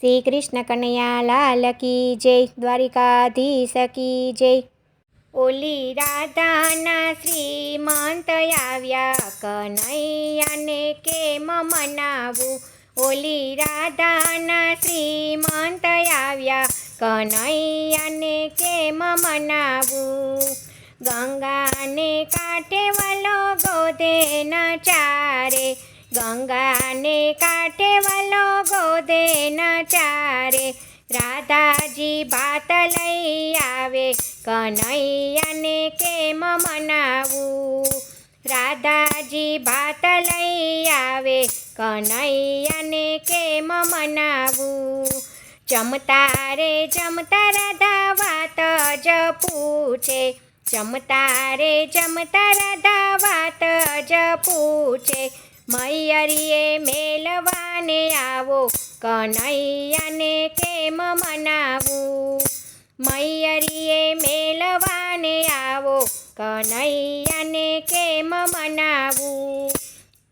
શ્રી કૃષ્ણ કનૈયા લાલ કી જય, દ્વારિકાધીશ કી જય। ઓલી રાધાના શ્રીમંત આવ્યા, કનૈયાને કેમ મનાવું। ઓલી રાધાના શ્રીમંત આવ્યા, કનૈયાને કેમ મનાવું। ગંગાને કાંઠે વલો ગોધે ન ચારે, ગંગાને કાંઠે વલો ગોધે ન ચારે। રાધાજી ભાત લઈ આવે, કનૈયાને કેમ મનાવું। રાધાજી ભાત લઈ આવે, કનૈયાને કેમ મનાવું। જમતા રે જમતા રાધા વાત જ પૂછે, જમતા રે જમતા રાધા વાત જ પૂછે। મૈયરીએ મેલવાને આવો, કનૈયાને કેમ મનાવું। મૈયરીએ મેલવાને આવો, કનૈયાને કેમ મનાવું।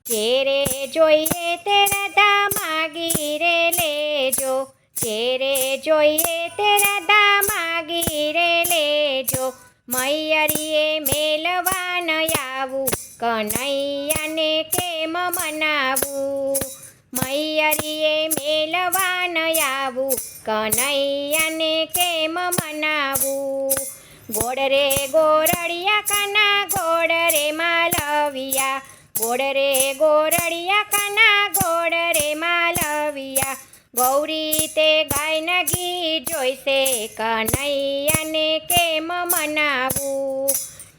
જેરે જોઈએ તે રાધા માગી રે લેજો, જેરે જોઈએ તે રાધા માગી રે લેજો। મૈયરીએ મેલવાન આવું, કનૈયાને કેમ મનાવું। મૈયરીએ મેલવાન આવું, કનૈયાને કેમ મનાવું। ગોળ રે ગોરડિયા કાના, ગોળ રે માલવિયા, ગોળ રે ગોરડિયા કાના, ગોળ રે માલવિયા। ગૌરી તે ગાયના ઘી જોઈશે, કનૈયાને કેમ મનાવું।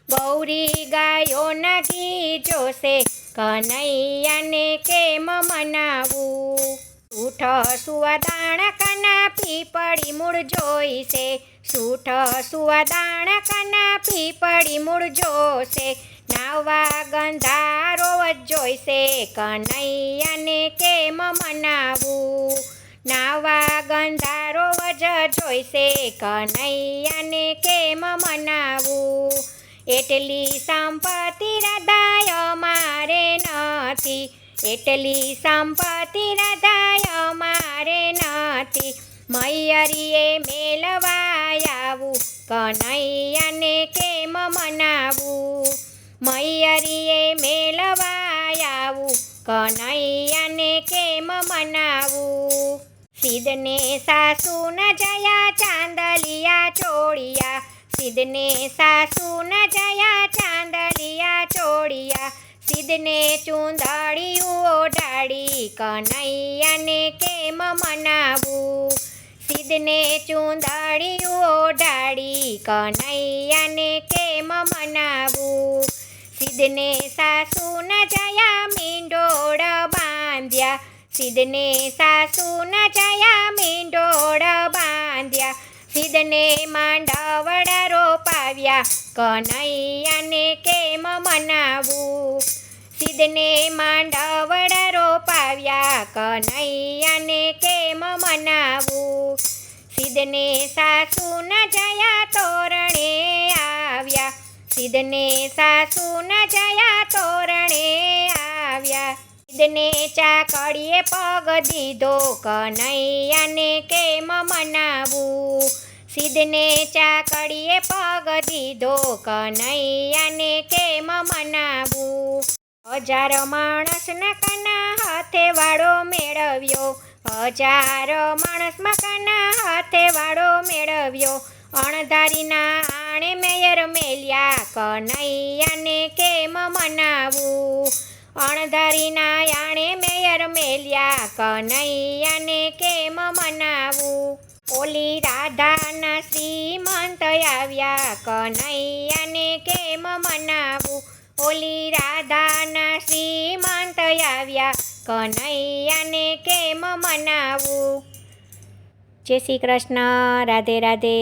ગૌરી ગાયોના ઘી જોશે, કનૈયાને કેમ મનાવું। સૂઠ સુવાદાણ કાના પીપળી મૂળ જોઈશે, સૂઠ સુવાદાણ કાના પીપળી મૂળ જોશે। નાવા ગંધારો જોઈશે, કનૈયાને કેમ મનાવું। નાવા ગંધારો જ જોઈશે, કનૈયાને કેમ મનાવું। એટલી સંપત્તિ રાધા અમારે નથી, એટલી સંપત્તિ રાધા અમારે નથી। મૈયરીએ મેલવા આવું, કનૈયાને કેમ મનાવું। મૈયરીએ મેલવા આવું, કનૈયાને કેમ મનાવું। સિદ્ધને સાસુ ન જયા ચાંદલિયા ચોળિયા, સિદ્ધને સાસુ ન જયા ચાંદલિયા ચોળિયા। સિદ્ધને ચૂંદડિયું ઓઢાડી, કનૈયાને કેમ મનાવું। સિદ્ધને ચૂંદડિયું ઓઢાડી, કનૈયાને કેમ મનાવું। સિદ્ધને સાસુ ન જયા મીંડોળ બાંધ્યા, સિદ્ધને સાસુ ન જયા મીંડોળ બાંધ્યા। સિદ્ધને માંડવડા રોપાવ્યા, કનૈયાને કેમ મનાવું। સિદ્ધને માંડવડા રોપાવ્યા, કનૈયાને કેમ મનાવું। સિદ્ધને સાસુ ન જયા તોરણે આવ્યા, સિદ્ધને સાસુ ન જયા તોરણે આવ્યા। સિદ્ધને ચાકડીએ પગ દીધો, કનૈયાને કેમ મનાવું। સિદ્ધને ચાકડીએ પગ દીધો, કનૈયાને કેમ મનાવું। 1000 માણસના કાના હાથે વાળો મેળવ્યો, 1000 માણસમાં કાના હાથે વાળો મેળવ્યો। અણધારીના આણે મેયર મેલ્યા, કનૈયાને કેમ મનાવું। અણધારીના આણે મેયર મેલ્યા, કનૈયાને કેમ મનાવું। ઓલી રાધાના શ્રીમંત આવ્યા, કનૈયાને કેમ મનાવું। ઓલી રાધાના શ્રીમંત આવ્યા, કનૈયાને કેમ મનાવું। જય શ્રી કૃષ્ણ, રાધે રાધે।